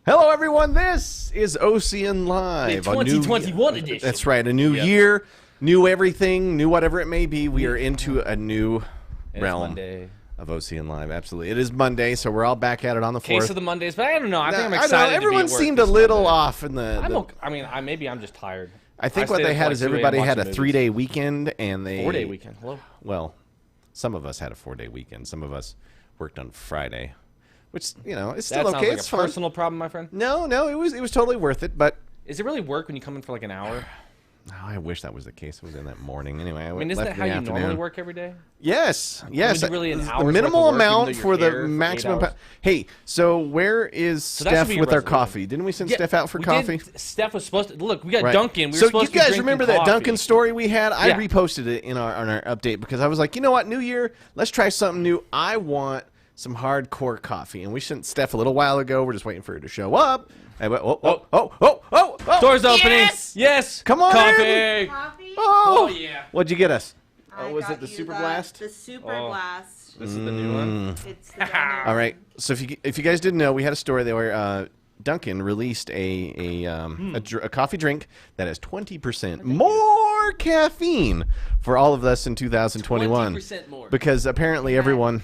Hello, everyone. This is OCN Live. The 2021 edition. That's right. A new year, new everything, new whatever it may be. We are into a new realm of OCN Live. Absolutely. It is Monday, so we're all back at it on the 4th. Case of the Mondays, but I don't know. I think I'm excited. Everyone seemed a little off in the. I mean, maybe I'm just tired. I think what they had is everybody had a 3-day weekend, and they 4-day weekend. Hello. Well, some of us had a 4-day weekend. Some of us worked on Friday, which it's still okay. It's like a personal problem, my friend. No, it was totally worth it. But is it really work when you come in for like an hour? Oh, I wish that was the case. I was in that morning. Anyway, I mean, isn't that how you normally work every day? Yes. Really an the minimal amount for the for maximum. Hey, so where is Steph with our coffee? Didn't we send Steph out for coffee? Steph was supposed to. Look, we got Dunkin. So you guys remember that Dunkin story we had? I reposted it on our update because I was like, you know what, New Year, let's try something new. I want some hardcore coffee, and we sent Steph a little while ago. We're just waiting for her to show up. I went, oh! Doors opening. Yes. Come on, Coffee? Oh yeah. What'd you get us? Was it the Super Blast? The Super Blast. This is the new one. It's the All right. So if you guys didn't know, we had a story there where Dunkin released a coffee drink that has 20% more caffeine for all of us in 2021. 20% more. Because apparently everyone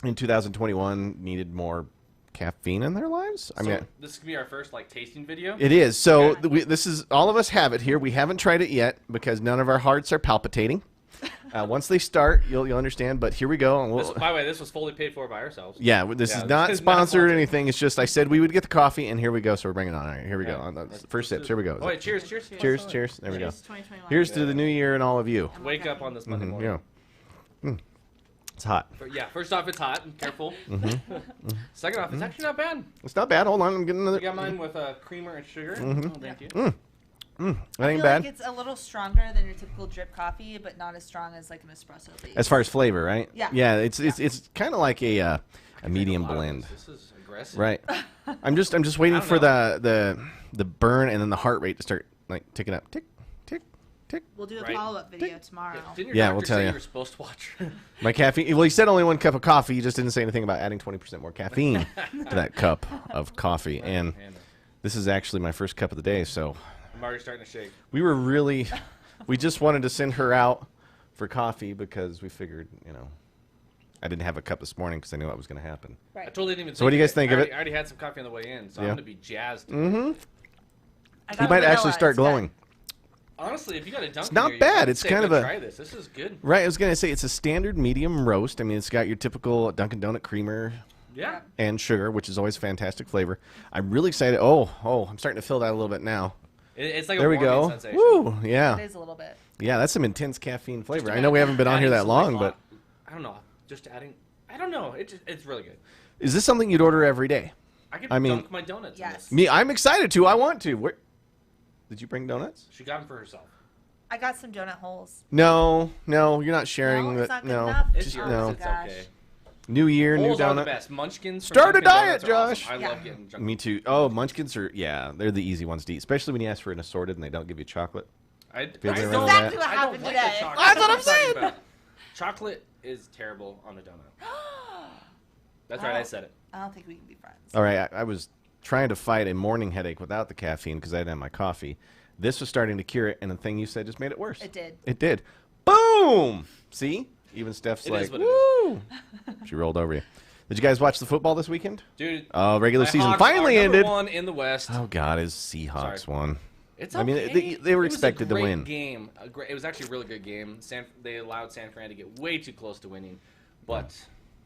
in 2021 needed more caffeine in their lives. I mean, this could be our first tasting video. It is. So this is all of us have it here. We haven't tried it yet because none of our hearts are palpitating. Once they start, you'll understand. But here we go. And by the way, this was fully paid for by ourselves. Yeah, this is not sponsored or anything. It's just I said we would get the coffee, and here we go. So we're bringing it on. All right, here we go. First sips. Here we go. Oh, wait, cheers. Cheers. There we go. 2021. Here's to the new year and all of you. Wake up on this Monday morning. It's hot. First off, it's hot. Careful. Second off, it's actually not bad. It's not bad. Hold on, I'm getting another. I got mine with creamer and sugar. Oh, thank you. That ain't I feel bad. like it's a little stronger than your typical drip coffee, but not as strong as like an espresso base. As far as flavor, right? Yeah. Yeah, it's kind of like a medium blend. This is aggressive. Right. I'm just waiting for the burn and then the heart rate to start ticking up. Tick, tick, tick. We'll do a follow-up video tomorrow. Didn't your doctor we'll tell say you. You were supposed to watch. My caffeine. Well, he said only 1 cup of coffee. He just didn't say anything about adding 20% more caffeine to that cup of coffee. And this is actually my first cup of the day, so I'm already starting to shake. We just wanted to send her out for coffee because we figured, I didn't have a cup this morning because I knew what was going to happen. Right. I totally didn't even. So what do you guys think of it? I already had some coffee on the way in, so I'm gonna be jazzed. You might actually start glowing. Honestly, if you got a Dunkin', it's not bad. It's kind of a try this. This is good. Right. I was gonna say it's a standard medium roast. I mean, it's got your typical Dunkin' Donut creamer. Yeah. And sugar, which is always fantastic flavor. I'm really excited. Oh, I'm starting to feel that a little bit now. It's like there a we go. sensation. Woo, yeah. It is a little bit. Yeah, that's some intense caffeine flavor. I know we haven't been on here that long, but I don't know. Just adding. I don't know. It's really good. Is this something you'd order every day? I could dunk my donuts. Yes. In this. I'm excited to. I want to. Where did you bring donuts? She got them for herself. I got some donut holes. No, you're not sharing. No, it's not good no, enough? It's yours. no. It's okay. New year, Holes new are the donut. best. Munchkins. from Start a Dunkin' diet, Donuts are awesome. Josh. I love getting junk. Me too. Oh, Munchkins are they're the easy ones to eat, especially when you ask for an assorted and they don't give you chocolate. That's Feel exactly the what that? happened today. That's what I'm saying. Chocolate is terrible on a donut. That's right. I said it. I don't think we can be friends. All right, I was trying to fight a morning headache without the caffeine because I didn't have my coffee. This was starting to cure it, and the thing you said just made it worse. It did. It did. Boom! See? Even Steph's It like, is what it woo! She rolled over you. Did you guys watch the football this weekend? Dude. Regular season Hawks finally are ended. number one in the West. Oh, God, his Seahawks won. It's I mean, okay. they were It was expected to a great win. Game. It was actually a really good game. They allowed San Fran to get way too close to winning, but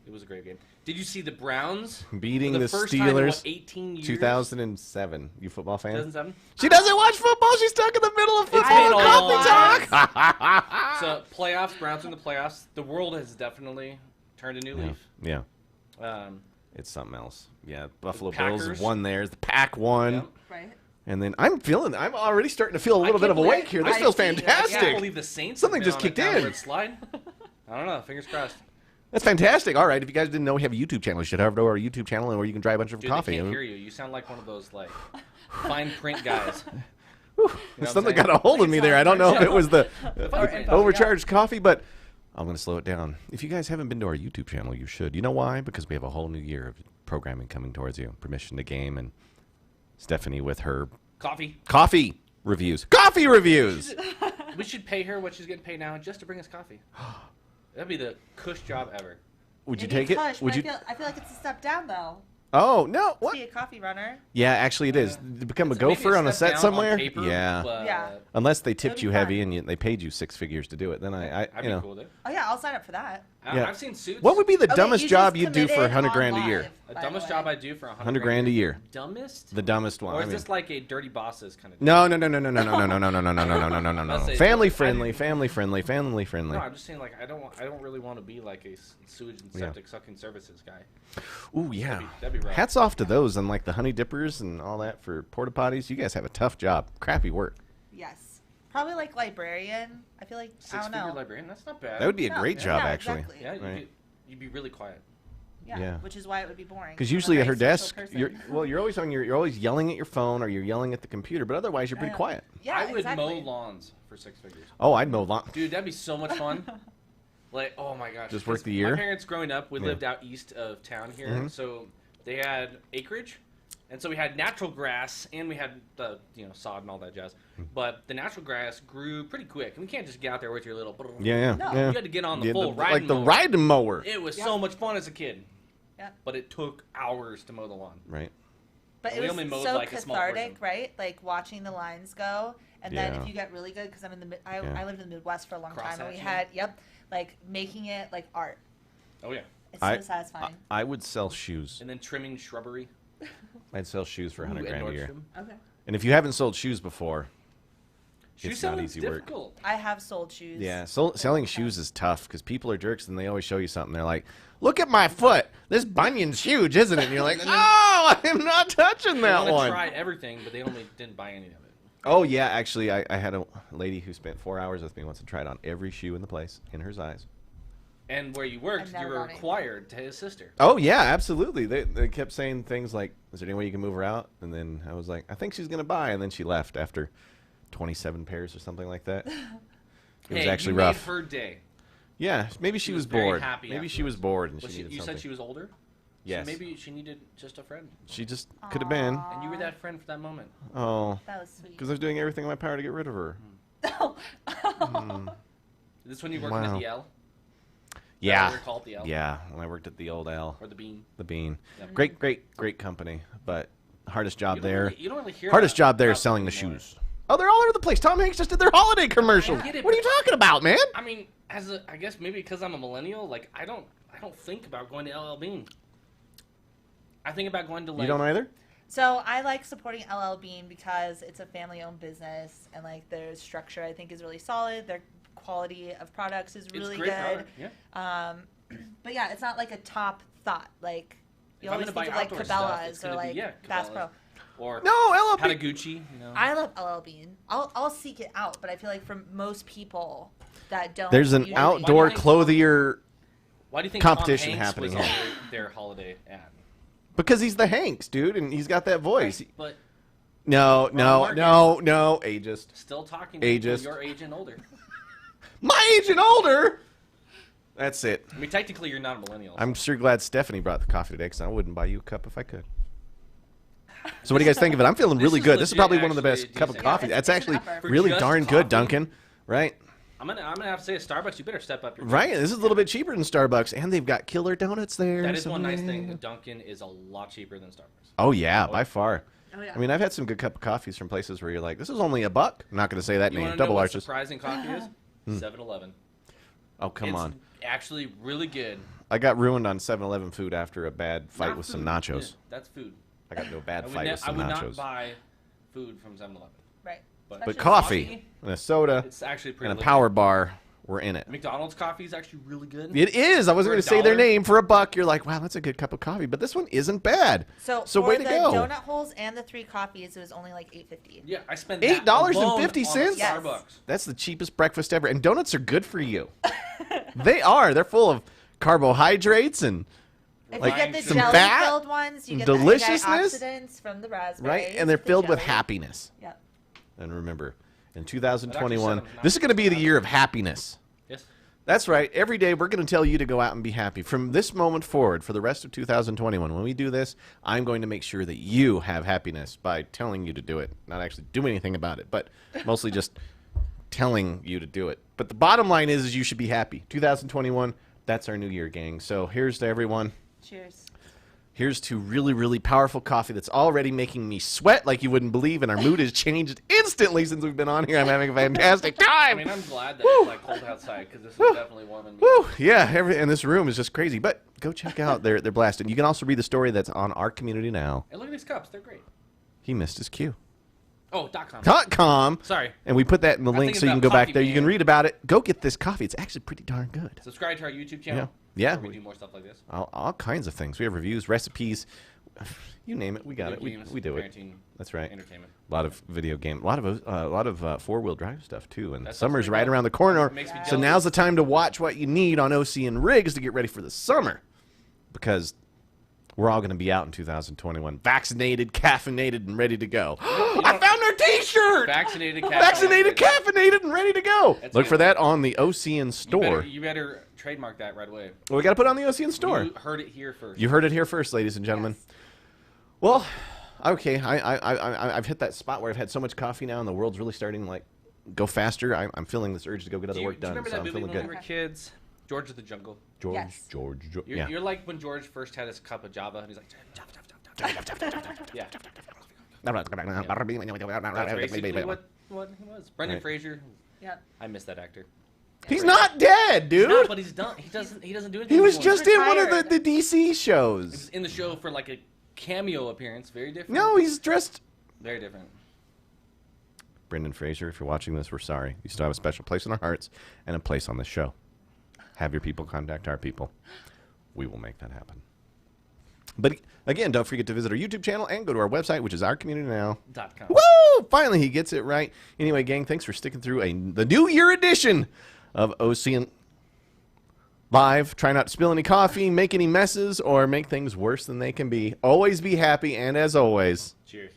it was a great game. Did you see the Browns Beating for the first time in, Steelers 18 years? 2007. You football fan? 2007? She doesn't watch football. She's stuck in the middle of football been and a coffee talk. So playoffs, Browns in the playoffs. The world has definitely turned a new leaf. Yeah. Um, It's something else. Yeah, Buffalo Packers. Bills won theirs. The Pack won. Yep. Right. And then I'm already starting to feel a little bit of awake here. This I feels see. I I fantastic. can't believe the Saints. Something have been just on kicked a in. downward Slide. I don't know. Fingers crossed. That's fantastic. All right, if you guys didn't know, we have a YouTube channel. You should head over to our YouTube channel and where you can try a bunch of Dude, coffee. I can't hear you. You sound like one of those fine print guys. Something got a hold of me there. I don't know if it was the Fine. overcharged coffee, but I'm going to slow it down. If you guys haven't been to our YouTube channel, you should. You know why? Because we have a whole new year of programming coming towards you. Permission to Game and Stephanie with her Coffee reviews. Coffee reviews. We should pay her what she's getting paid now just to bring us coffee. That'd be the cush job ever. Would you Maybe take it? Kush, Would but you? I feel like it's a step down though. Oh no! To What? be a coffee runner. Yeah, actually, it is. To become a It's maybe gopher on a step set down somewhere. on paper, Yeah. but Yeah. Unless they That'd tipped be you fun. heavy and they paid you 6 figures to do it, then I I'd you be know. cool with it. Oh yeah, I'll sign up for that. Yeah. I've seen Suits. What would be the Okay, dumbest you job just you'd do for committed 100 grand a on year? live, The by dumbest the way. job I'd do for 100 grand a year. Dumbest? The dumbest one. Or I is mean, this like a dirty bosses kind of? no. Family friendly. No, I'm just saying like I don't really want to be like a sewage and septic sucking services guy. Ooh yeah. That'd be rough. Hats off to those and like the honey dippers and all that for porta potties. You guys have a tough job. Crappy work. Yes. Probably like librarian. I feel like I don't Six-figure know. librarian. That's not bad. That would be a No, great job yeah, actually. exactly. Yeah, Right. you'd be really quiet. Yeah, Yeah. which is why it would be boring. Because I'm a usually at very her social desk, person. you're always you're always yelling at your phone or you're yelling at the computer, but otherwise you're pretty Yeah. quiet. Yeah, I would exactly. mow lawns for 6 figures. Oh, I'd mow lawn. Dude, that'd be so much fun. Like, oh my gosh. Just work 'Cause the year? My parents growing up, we Yeah. lived out east of town here, Mhm. so they had acreage, and so we had natural grass, and we had the sod and all that jazz. But the natural grass grew pretty quick, and we can't just get out there with your little. Yeah. No. yeah. You had to get on the Yeah, full riding like the mower. riding mower. It was Yeah. so much fun as a kid. Yeah. But it took hours to mow the lawn. Right. But We it was only mowed, so like, a small cathartic, portion. right? Like watching the lines go, and then Yeah. if you get really good, because I'm in the I Yeah. lived in the Midwest for a long time, and we Cross-hatching. had like making it like art. Oh yeah. It's I- so satisfying. I would sell shoes. And then trimming shrubbery. I'd sell shoes for 100 Ooh, at grand a year. Nordstrom. Okay. And if you haven't sold shoes before, Shoe it's not selling's easy work. difficult. I have sold shoes. Yeah, selling shoes is tough because people are jerks and they always show you something. They're like, "Look at my foot. This bunion's huge, isn't it?" And you're like, "No, I'm not touching They that want to one." try everything, but they only didn't buy any of it. Oh yeah, actually, I had a lady who spent 4 hours with me once and tried on every shoe in the place in her size. And where you worked, I've you never were done it. required to assist her. Oh yeah, absolutely. They kept saying things like, "Is there any way you can move her out?" And then I was like, "I think she's gonna buy," and then she left after 27 pairs or something like that. It was Hey, actually you rough. Made her day. Yeah, maybe she She was was very bored. happy Maybe she afterwards. was bored and Was she she, needed you something. said she was older? Yes. So maybe she needed just a friend. She just could have been. And you were that friend for that moment. Oh, That was sweet. because I was doing everything in my power to get rid of her. Is this when you worked Wow. at the L? Yeah. Or called the L? Yeah, when I worked at the old L, Or the Bean? the Bean. Yep. Great company, but hardest job there. You don't really hear Hardest that job there is about selling the them anymore. shoes. Oh, they're all over the place. Tom Hanks just did their holiday commercial. I get it, What are you but- talking about, man? I mean, I guess maybe because I'm a millennial, like I don't think about going to LL Bean. I think about going to like. You don't either? So I like supporting LL Bean because it's a family-owned business, and like their structure I think is really solid. Their quality of products is It's really great good. product, yeah. But yeah, it's not like a top thought. Like you If I'm always gonna think buy of like outdoor stuff, it's Cabela's or gonna be, like yeah, Bass Cabela's. Pro. Or No, LLP. Patagucci, you know. I love LL Bean. I'll seek it out, but I feel like for most people that don't. There's an usually- outdoor Why do you think- clothier Why do you think competition Tom Hanks happening was on here. their holiday ad? because he's the Hanks, dude, and he's got that voice. But No, market. no, ageist. still talking to Ageist. people your age and older. My age and older. That's it. I mean, technically, you're not a millennial. I'm sure glad Stephanie brought the coffee today because I wouldn't buy you a cup if I could. So what do you guys think of it? I'm feeling This really is good. This is legit probably one of the actually best cup of decent. coffee. Yeah, That's it's an actually upper. For really just darn coffee? good, Dunkin'. Right? I'm gonna have to say, at Starbucks, you better step up your. Right. This is a little bit cheaper than Starbucks, and they've got killer donuts there. That is so one nice yeah. thing. Dunkin' is a lot cheaper than Starbucks. Oh yeah, by far. Oh, yeah. I mean, I've had some good cup of coffees from places where you're like, this is only $1. I'm not going to say that You name. want to know Double what arches. surprising coffee is? 7-Eleven. Oh come It's on. actually really good. I got ruined on 7-Eleven food after a bad fight Not with food. some nachos. Yeah, that's food. I got into a bad I would, fight with I some would nachos. not buy food from 7-Eleven. Right. But But Especially coffee and a soda It's actually pretty and a legit. power bar were in it. McDonald's coffee is actually really good. It is. I wasn't For going a to say their dollar? name for $1. You're like, wow, that's a good cup of coffee. But this one isn't bad. So So for way to the go. donut holes and the 3 coffees, it was only like $8.50. Yeah, I spent $8.50? Yes. Starbucks. That's the cheapest breakfast ever. And donuts are good for you. They are. They're full of carbohydrates and If Like you get the some jelly-filled ones, you get deliciousness, the antioxidants from the raspberries. right, and they're the filled with jelly. happiness. Yep. And remember, in 2021, But actually, this is going to be the year of happiness. Yes. That's right. Every day we're going to tell you to go out and be happy. From this moment forward, for the rest of 2021, when we do this, I'm going to make sure that you have happiness by telling you to do it. Not actually doing anything about it, but mostly just telling you to do it. But the bottom line is you should be happy. 2021, that's our new year, gang. So here's to everyone. Cheers. Here's to really, really powerful coffee that's already making me sweat like you wouldn't believe, and our mood has changed instantly since we've been on here. I'm having a fantastic time. I mean, I'm glad that it's like cold outside because this is definitely warm and Woo, yeah, and this room is just crazy. But go check out, they're blasted. You can also read the story that's on our community now. And look at these cups, they're great. He missed his cue. Oh, .com. .com. Sorry. And we put that in the I'm link so thinking you can about go back Coffee there. You can Man. read about it. Go get this coffee. It's actually pretty darn good. Subscribe to our YouTube channel. Yeah. Where we do more stuff like this. All kinds of things. We have reviews, recipes, you name it. We got it. Games, We do it. parenting, That's right. Entertainment. A lot of video game, a lot of four-wheel drive stuff too. And That sounds summer's pretty right cool. around the corner. Makes me So jealous. now's the time to watch what you need on OC and Rigs to get ready for the summer, because we're all going to be out in 2021, vaccinated, caffeinated, and ready to go. I found our T-shirt. Vaccinated, Vaccinated, caffeinated, and ready to go. That's Look good. for that on the OCN store. You better trademark that right away. Well, we got to put it on the OCN store. You heard it here first. You heard it here first, ladies and gentlemen. Yes. Well, okay, I've hit that spot where I've had so much coffee now, and the world's really starting to like go faster. I'm feeling this urge to go get other Do you work done. remember So that I'm movie feeling when we good. were kids? George of the Jungle. George, Yes. George. You're, Yeah. you're like when George first had his cup of Java, and he's like, Java, Java, Java, Java, Java, Java. Yeah. That's basically what he was. Brendan Right. Fraser. Yep. I miss that actor. He's not dead, dude. No, but he's done. He doesn't do anything. He was anymore. just in one of retired. the DC He was shows. in the show for like a cameo appearance. Very different. No, he's dressed. Very different. Brendan Fraser, if you're watching this, we're sorry. You still have a special place in our hearts and a place on this show. Have your people contact our people. We will make that happen. But again, don't forget to visit our YouTube channel and go to our website, which is ourcommunitynow.com. Woo! Finally, he gets it right. Anyway, gang, thanks for sticking through the New Year edition of OCN Live. Try not to spill any coffee, make any messes, or make things worse than they can be. Always be happy, and as always, Cheers.